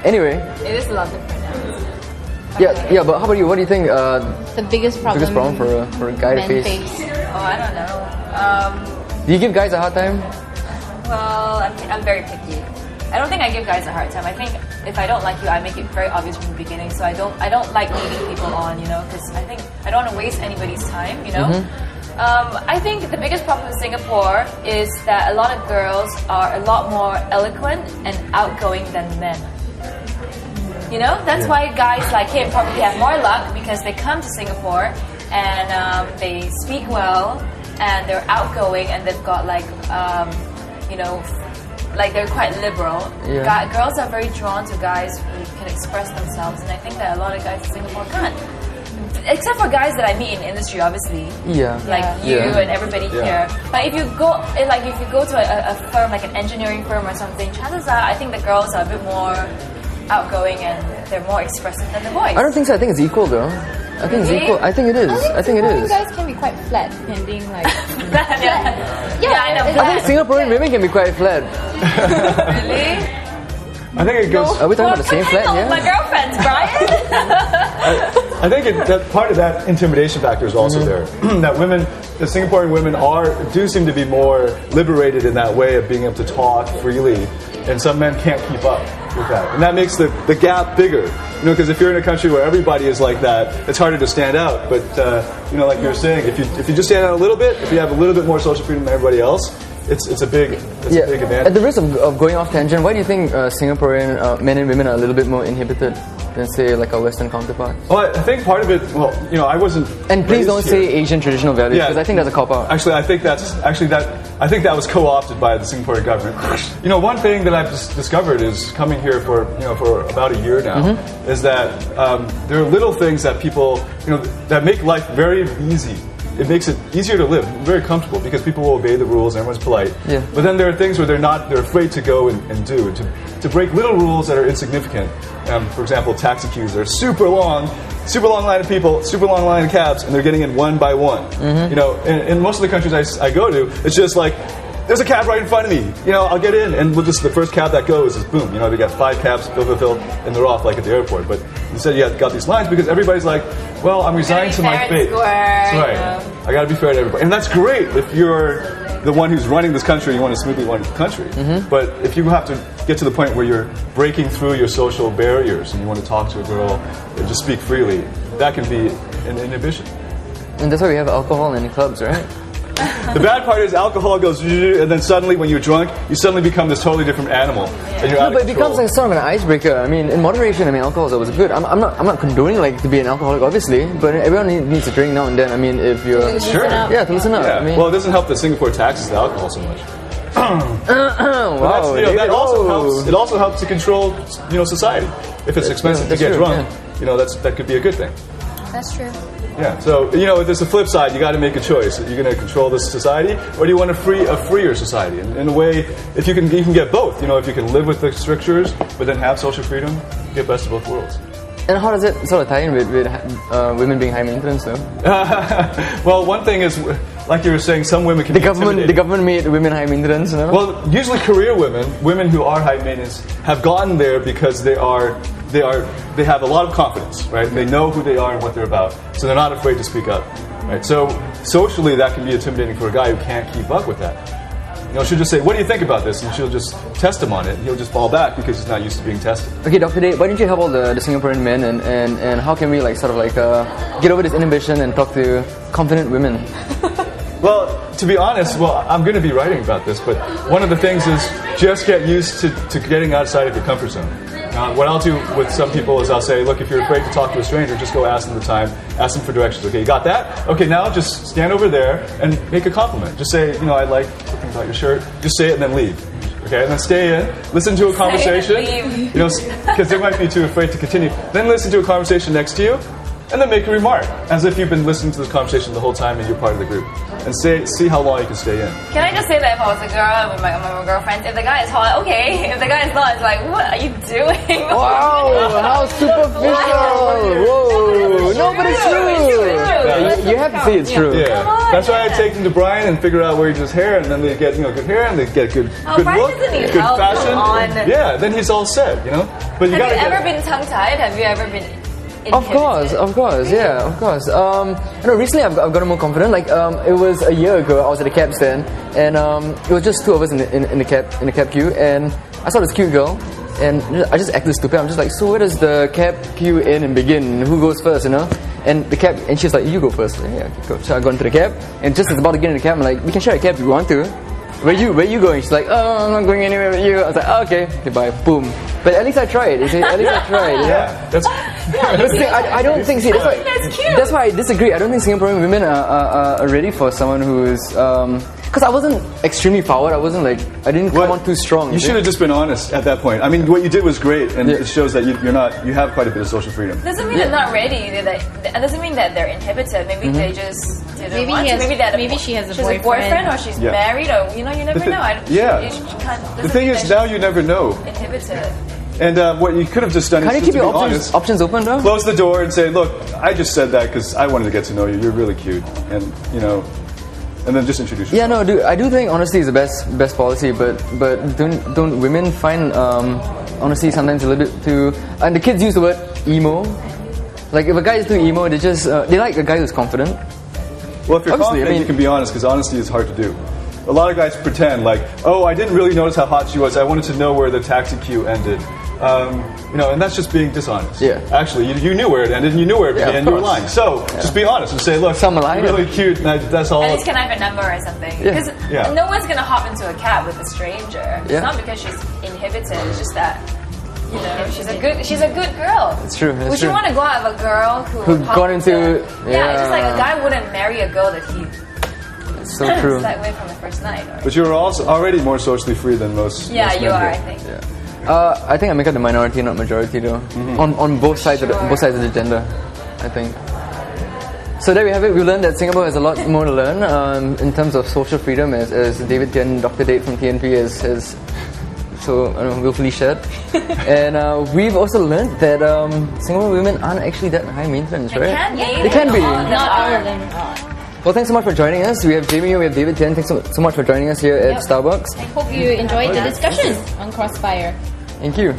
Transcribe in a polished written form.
Anyway. It is a lot different now. Yeah, but how about you? What do you think the biggest problem for a guy to face? Oh, I don't know. Do you give guys a hard time? Well, I'm very picky. I don't think I give guys a hard time. I think if I don't like you, I make it very obvious from the beginning. So I don't like leading people on, because I think I don't want to waste anybody's time, I think the biggest problem in Singapore is that a lot of girls are a lot more eloquent and outgoing than men. That's why guys like him probably have more luck because they come to Singapore and they speak well and they're outgoing and they've got like they're quite liberal. Yeah. Girls are very drawn to guys who can express themselves, and I think that a lot of guys in Singapore can't. Except for guys that I meet in the industry, obviously. Yeah. Like you and everybody here. But if you go to a firm like an engineering firm or something, chances are I think the girls are a bit more outgoing and they're more expressive than the boys. I don't think so. I think it's equal though. I think it's equal. I think it is. I think it is. Guys can be quite flat and being like yeah, I know. I think Singaporean women can be quite flat. Really? I think it goes. Are we talking about the same flat? Yeah. My girlfriends, Brian. I think that part of that intimidation factor is also there. That the Singaporean women do seem to be more liberated in that way of being able to talk freely, and some men can't keep up with that, and that makes the gap bigger. Because if you're in a country where everybody is like that, it's harder to stand out. But like you were saying, if you just stand out a little bit, if you have a little bit more social freedom than everybody else, it's a big advantage. At the risk of going off tangent, why do you think Singaporean men and women are a little bit more inhibited than say like our Western counterparts? Well, I think part of it. Well, I wasn't. And please don't say Asian traditional values because I think that's a cop out. Actually, I think that was co-opted by the Singaporean government. One thing that I've discovered is coming here for about a year now is that there are little things that people that make life very easy. It makes it easier to live, very comfortable because people will obey the rules and everyone's polite. Yeah. But then there are things where they're afraid to go and do to break little rules that are insignificant. For example, taxi queues are super long line of people, super long line of cabs, and they're getting in one by one. In most of the countries I go to, it's just like, there's a cab right in front of me. I'll get in, and the first cab that goes is boom. They got 5 cabs, fill, and they're off like at the airport. But instead, you got these lines because everybody's like, well, I'm resigned to my fate. That's right. I got to be fair to everybody, and that's great if you're the one who's running this country. You want to smoothly run the country. But if you have to get to the point where you're breaking through your social barriers and you want to talk to a girl and just speak freely, that can be an inhibition. And that's why we have alcohol in the clubs, right? The bad part is alcohol goes, and then suddenly when you're drunk, you suddenly become this totally different animal. And you're out of but it becomes like sort of an icebreaker. I mean, in moderation, alcohol is always good. I'm not condoning to be an alcoholic, obviously, but everyone needs to drink now and then. I mean, if you're to listen up. Yeah. I mean, well, it doesn't help that Singapore taxes the alcohol so much. Wow, that also helps. It also helps to control, society. If it's expensive to get drunk, that could be a good thing. That's true. Yeah, so, if there's a flip side, you got to make a choice. Are you going to control this society, or do you want a freer society? And in a way, if you can get both. If you can live with the strictures, but then have social freedom, you get best of both worlds. And how does it sort of tie in with women being high maintenance, though? Well, one thing is, like you were saying, some women can the government made women high maintenance, no? Well, usually career women who are high maintenance, have gotten there because they have a lot of confidence, right? They know who they are and what they're about, so they're not afraid to speak up, right? So socially, that can be intimidating for a guy who can't keep up with that. She'll just say, "What do you think about this?" And she'll just test him on it. And he'll just fall back because he's not used to being tested. Okay, Dr. Day, why don't you help all the Singaporean men and how can we get over this inhibition and talk to confident women? Well, to be honest, I'm going to be writing about this, but one of the things is just get used to getting outside of your comfort zone. What I'll do with some people is I'll say, look, if you're afraid to talk to a stranger, just go ask them the time, ask them for directions. Okay, you got that? Okay, now just stand over there and make a compliment. Just say, I like something about your shirt. Just say it and then leave. Okay, and then stay in, listen to a conversation. Because they might be too afraid to continue. Then listen to a conversation next to you. and then make a remark as if you've been listening to this conversation the whole time and you're part of the group, and see how long you can stay in. Can I just say that if I was a girl with my girlfriend, if the guy is hot, okay. If the guy is not, it's like, what are you doing? Wow, how superficial! Whoa, no, but it's true. You have to see it's true. Yeah, that's why I take them to Brian and figure out where he does hair, and then they get good hair, and they get good Brian look, doesn't need good help, fashion. come on. Yeah, then he's all set, But you Have gotta you ever been tongue-tied? Have you ever been inhibited? Of course, yeah, of course. Recently I've gotten more confident. Like, it was a year ago. I was at a cab stand, and it was just two of us in the cab queue, and I saw this cute girl, and I just acted stupid. I'm just like, so where does the cab queue end and begin? Who goes first, And she's like, you go first. Yeah, okay, cool. So I go into the cab, and just as about to get in the cab, I'm like, we can share a cab if you want to. Where you going? She's like, oh, I'm not going anywhere with you. I was like, oh, okay, bye, boom. But at least I tried. At least I tried. Yeah, that's. I don't think. See, That's cute. That's why I disagree. I don't think Singaporean women are ready for someone who's. Because I wasn't extremely forward. I didn't come on too strong. You should have just been honest at that point. I mean, what you did was great, and it shows that you have quite a bit of social freedom. Doesn't mean they're not ready. That doesn't mean that they're inhibited. Maybe they just didn't want to. Maybe she has a boyfriend, or she's married, or you never know. The thing is, now you never know. Inhibited. And what you could have just done Can is you keep just to your be honest. options open though? Close the door and say, look, I just said that because I wanted to get to know you. You're really cute, and and then just introduce yourself. Yeah, no, I do think honesty is the best policy, but don't women find honesty sometimes a little bit too? And the kids use the word emo. Like if a guy is too emo, they like a guy who's confident. Well, if you're Obviously, confident, you can be honest, because honesty is hard to do. A lot of guys pretend like, oh, I didn't really notice how hot she was. I wanted to know where the taxi queue ended. And that's just being dishonest. Yeah. Actually, you knew where it ended, and you knew where it began, and you were lying. So just be honest and say, look, Some are lying. you're really cute. And that's all. At least can I have a number or something? Because no one's gonna hop into a cab with a stranger. It's not because she's inhibited. It's just that she's a good girl. It's true. Would you want to go out with a girl who got into just like a guy wouldn't marry a girl that he. It's so true. that way from the first night. But you're also already more socially free than most. Yeah, most you men are. here. I think. Yeah. I think I make up the minority, not majority, though. On both sides of the gender, I think. So there we have it. We learned that Singapore has a lot more to learn in terms of social freedom, as David Tien, Dr. Date from TNP, has so willfully shared. And we've also learned that Singapore women aren't actually that high maintenance, right? They can be. Not all of them are. Well, thanks so much for joining us. We have Jamie Yeo, we have David Tien. Thanks so much for joining us here at Starbucks. I hope you enjoyed the discussion on Crossfire. Thank you.